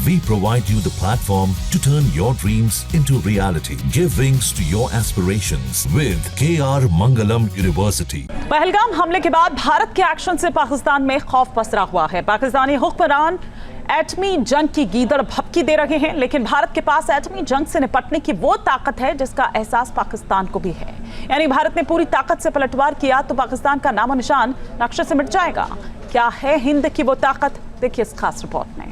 We provide you the platform to turn your dreams into reality. Give wings to your aspirations with KR Mangalam University. Pahalgam हमले के बाद भारत के action से पाकिस्तान में खौफ पसरा हुआ है। पाकिस्तानी हुक्मरान एटमी जंग की गीदड़ भपकी दे रहे हैं, लेकिन भारत के पास एटमी जंग से निपटने की वो ताकत है जिसका एहसास पाकिस्तान को भी है। यानी भारत ने पूरी ताकत से पलटवार किया तो पाकिस्तान का नामो निशान नक्शे से मिट जाएगा। क्या है हिंद की वो ताकत, देखिए इस खास रिपोर्ट में।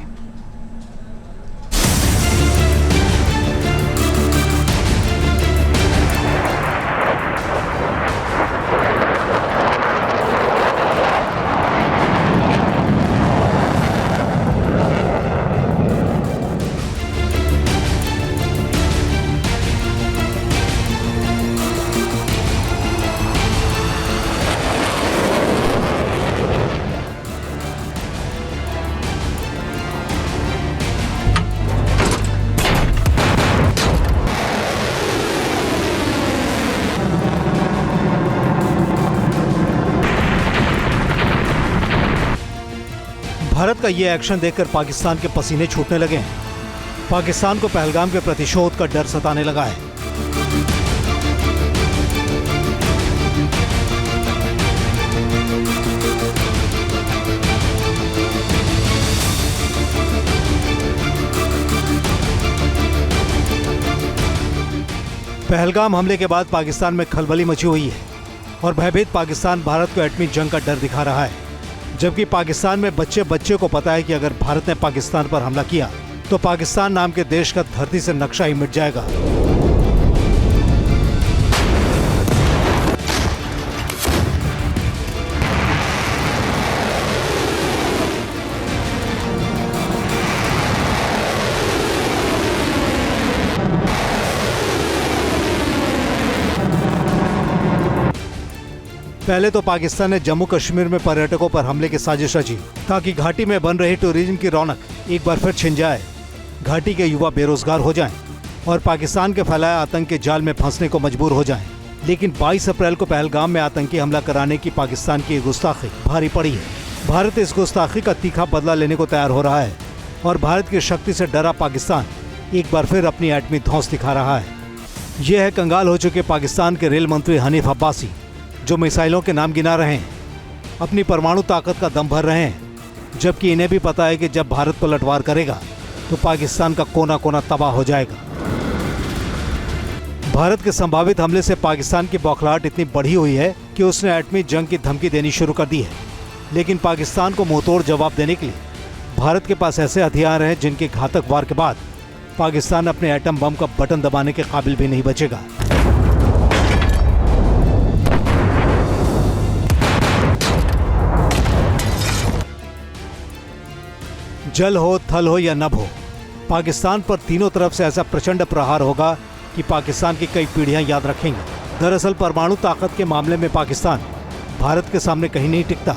भारत का ये एक्शन देखकर पाकिस्तान के पसीने छूटने लगे हैं। पाकिस्तान को पहलगाम के प्रतिशोध का डर सताने लगा है। पहलगाम हमले के बाद पाकिस्तान में खलबली मची हुई है और भयभीत पाकिस्तान भारत को एटमी जंग का डर दिखा रहा है, जबकि पाकिस्तान में बच्चे बच्चे को पता है कि अगर भारत ने पाकिस्तान पर हमला किया तो पाकिस्तान नाम के देश का धरती से नक्शा ही मिट जाएगा। पहले तो पाकिस्तान ने जम्मू कश्मीर में पर्यटकों पर हमले की साजिश रची ताकि घाटी में बन रही टूरिज्म की रौनक एक बार फिर छिन जाए, घाटी के युवा बेरोजगार हो जाएं और पाकिस्तान के फैलाए आतंक के जाल में फंसने को मजबूर हो जाएं। लेकिन 22 अप्रैल को पहलगाम में आतंकी हमला कराने की पाकिस्तान की गुस्ताखी भारी पड़ी है। भारत इस गुस्ताखी का तीखा बदला लेने को तैयार हो रहा है और भारत की शक्ति से डरा पाकिस्तान एक बार फिर अपनी एटमी धौंस दिखा रहा है। ये है कंगाल हो चुके पाकिस्तान के रेल मंत्री हनीफ अब्बासी, जो मिसाइलों के नाम गिना रहे हैं, अपनी परमाणु ताकत का दम भर रहे हैं, जबकि इन्हें भी पता है कि जब भारत पलटवार करेगा तो पाकिस्तान का कोना कोना तबाह हो जाएगा। भारत के संभावित हमले से पाकिस्तान की बौखलाहट इतनी बढ़ी हुई है कि उसने एटमी जंग की धमकी देनी शुरू कर दी है। लेकिन पाकिस्तान को मुंहतोड़ जवाब देने के लिए भारत के पास ऐसे हथियार हैं जिनके घातक वार के बाद पाकिस्तान अपने एटम बम का बटन दबाने के काबिल भी नहीं बचेगा। जल हो, थल हो या नभ हो, पाकिस्तान पर तीनों तरफ से ऐसा प्रचंड प्रहार होगा कि पाकिस्तान की कई पीढ़ियां याद रखेंगी। दरअसल परमाणु ताकत के मामले में पाकिस्तान भारत के सामने कहीं नहीं टिकता।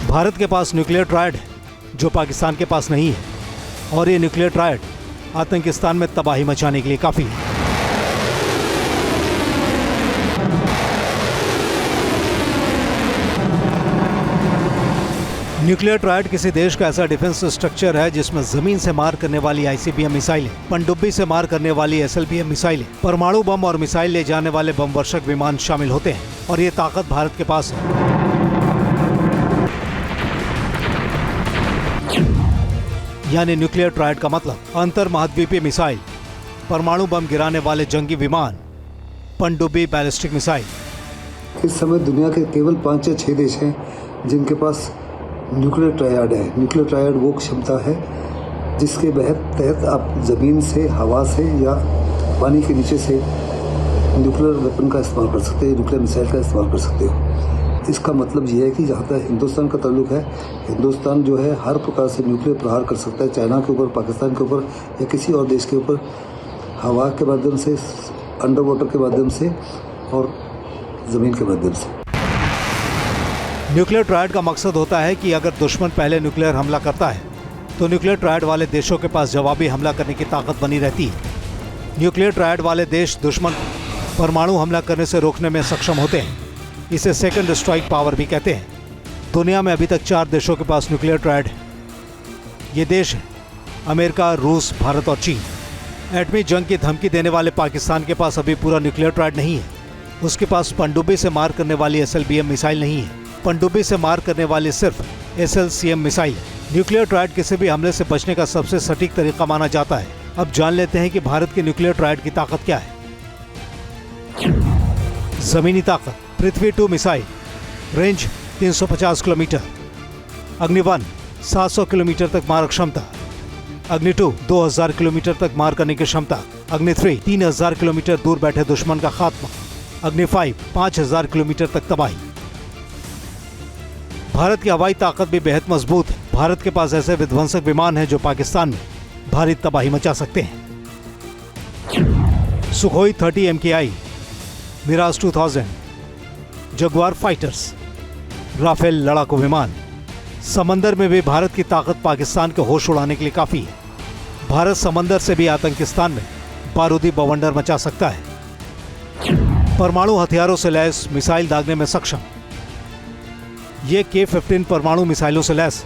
भारत के पास न्यूक्लियर ट्रायड है जो पाकिस्तान के पास नहीं है, और ये न्यूक्लियर ट्रायड आतंकिस्तान में तबाही मचाने के लिए काफी है। न्यूक्लियर ट्रायड किसी देश का ऐसा डिफेंस स्ट्रक्चर है जिसमें जमीन से मार करने वाली आईसीबीएम मिसाइलें, पनडुब्बी से मार करने वाली एसएलबीएम मिसाइलें, परमाणु बम और मिसाइल ले जाने वाले बम वर्षक विमान शामिल होते हैं, और ये ताकत भारत के पास है। यानी न्यूक्लियर ट्रायड का मतलब अंतर महाद्वीपीय मिसाइल, परमाणु बम गिराने वाले जंगी विमान, पनडुब्बी बैलिस्टिक मिसाइल। इस समय दुनिया के केवल 5 या 6 देश हैं जिनके पास न्यूक्लियर ट्रायड है। न्यूक्लियर ट्रायड वो क्षमता है जिसके तहत आप ज़मीन से, हवा से या पानी के नीचे से न्यूक्लियर वेपन का इस्तेमाल कर सकते हैं, न्यूक्लियर मिसाइल का इस्तेमाल कर सकते हो। इसका मतलब ये है कि जहाँ तक हिंदुस्तान का ताल्लुक है, हिंदुस्तान जो है हर प्रकार से न्यूक्लियर प्रहार कर सकता है, चाइना के ऊपर, पाकिस्तान के ऊपर या किसी और देश के ऊपर, हवा के माध्यम से, अंडर वाटर के माध्यम से और ज़मीन के माध्यम से। न्यूक्लियर ट्रायड का मकसद होता है कि अगर दुश्मन पहले न्यूक्लियर हमला करता है तो न्यूक्लियर ट्रायड वाले देशों के पास जवाबी हमला करने की ताकत बनी रहती है। न्यूक्लियर ट्रायड वाले देश दुश्मन परमाणु हमला करने से रोकने में सक्षम होते हैं। इसे सेकंड स्ट्राइक पावर भी कहते हैं। दुनिया में अभी तक 4 देशों के पास न्यूक्लियर ट्रायड है। ये देश है अमेरिका, रूस, भारत और चीन। एटमी जंग की धमकी देने वाले पाकिस्तान के पास अभी पूरा न्यूक्लियर ट्रायड नहीं है। उसके पास पनडुब्बी से मार करने वाली SLBM मिसाइल नहीं है। पनडुब्बी से मार करने वाली सिर्फ SLCM मिसाइल है। न्यूक्लियर ट्रायड किसी भी हमले से बचने का सबसे सटीक तरीका माना जाता है। अब जान लेते हैं कि भारत की न्यूक्लियर ट्रायड की ताकत क्या है। जमीनी ताकत, पृथ्वी 2 मिसाइल, रेंज 350 किलोमीटर, अग्नि 1 700 किलोमीटर तक मारक क्षमता, अग्नि 2 2000 किलोमीटर तक मार करने की क्षमता, अग्नि 3 3000 किलोमीटर दूर बैठे दुश्मन का खात्मा, अग्नि 5 5000 किलोमीटर तक तबाही। भारत की हवाई ताकत भी बेहद मजबूत है। भारत के पास ऐसे विध्वंसक विमान हैं जो पाकिस्तान में भारी तबाही मचा सकते हैं। Sukhoi 30 MKI, Mirage 2000, Jaguar fighters, Rafale लड़ाकू विमान। समंदर में भी भारत की ताकत पाकिस्तान के होश उड़ाने के लिए काफी है। भारत समंदर से भी आतंकिस्तान में बारूदी बवंडर मचा सकता है। परमाणु हथियारों से लैस मिसाइल दागने में सक्षम। ये K-15 परमाणु मिसाइलों से लैस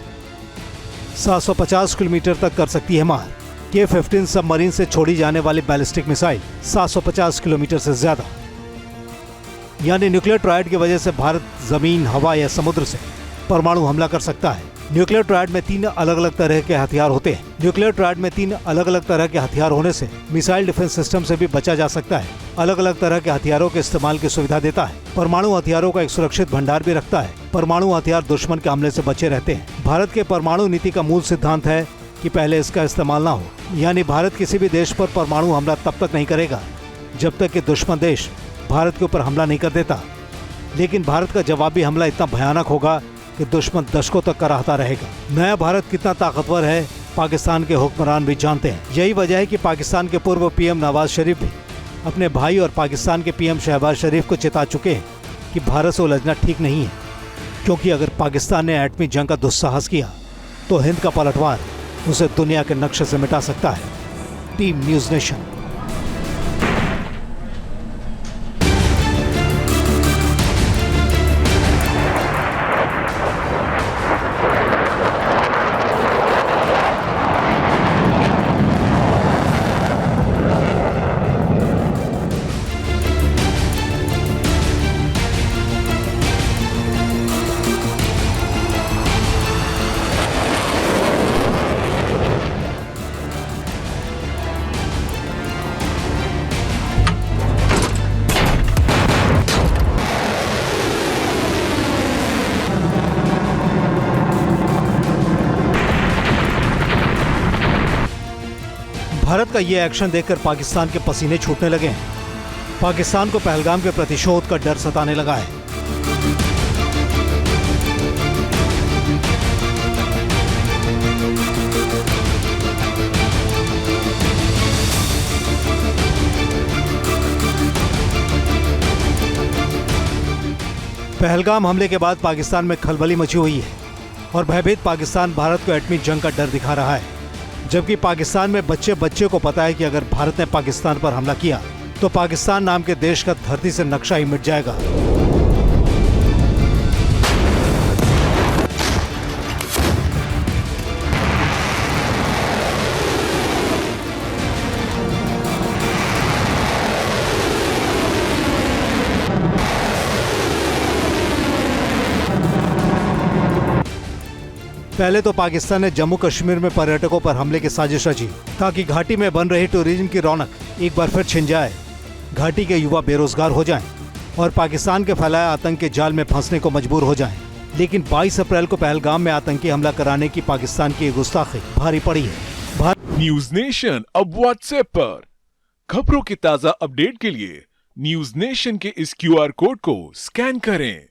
750 किलोमीटर तक कर सकती है मार। K-15 सबमरीन से छोड़ी जाने वाली बैलिस्टिक मिसाइल 750 किलोमीटर से ज्यादा। यानी न्यूक्लियर ट्रायड की वजह से भारत जमीन, हवा या समुद्र से परमाणु हमला कर सकता है। न्यूक्लियर ट्रायड में 3 अलग अलग तरह के हथियार होते हैं। न्यूक्लियर ट्रायड में 3 अलग अलग तरह के हथियार होने से मिसाइल डिफेंस सिस्टम से भी बचा जा सकता है। अलग अलग तरह के हथियारों के इस्तेमाल की सुविधा देता है। परमाणु हथियारों का एक सुरक्षित भंडार भी रखता है। परमाणु हथियार दुश्मन के हमले से बचे रहते हैं। भारत के परमाणु नीति का मूल सिद्धांत है कि पहले इसका इस्तेमाल ना हो। यानी भारत किसी भी देश पर परमाणु हमला तब तक नहीं करेगा जब तक कि दुश्मन देश भारत के ऊपर हमला नहीं कर देता। लेकिन भारत का जवाबी हमला इतना भयानक होगा कि दुश्मन दशकों तक कराहता रहेगा। नया भारत कितना ताकतवर है पाकिस्तान के हुक्मरान भी जानते हैं। यही वजह है कि पाकिस्तान के पूर्व PM नवाज शरीफ भी अपने भाई और पाकिस्तान के PM शहबाज शरीफ को चेता चुके हैं कि भारत से उलझना ठीक नहीं है, क्योंकि अगर पाकिस्तान ने एटमी जंग का दुस्साहस किया तो हिंद का पलटवार उसे दुनिया के नक्शे से मिटा सकता है। Team news nation. भारत का ये एक्शन देखकर पाकिस्तान के पसीने छूटने लगे हैं। पाकिस्तान को पहलगाम के प्रतिशोध का डर सताने लगा है। पहलगाम हमले के बाद पाकिस्तान में खलबली मची हुई है और भयभीत पाकिस्तान भारत को एटमी जंग का डर दिखा रहा है। जबकि पाकिस्तान में बच्चे बच्चे को पता है कि अगर भारत ने पाकिस्तान पर हमला किया तो पाकिस्तान नाम के देश का धरती से नक्शा ही मिट जाएगा। पहले तो पाकिस्तान ने जम्मू कश्मीर में पर्यटकों पर हमले की साजिश रची ताकि घाटी में बन रही टूरिज्म की रौनक एक बार फिर छिन जाए, घाटी के युवा बेरोजगार हो जाएं और पाकिस्तान के फैलाए आतंक के जाल में फंसने को मजबूर हो जाएं। लेकिन 22 अप्रैल को पहलगाम में आतंकी हमला कराने की पाकिस्तान की गुस्ताखी भारी पड़ी है। न्यूज नेशन अब व्हाट्सएप पर खबरों की ताजा अपडेट के लिए न्यूज नेशन के इस QR कोड को स्कैन करें।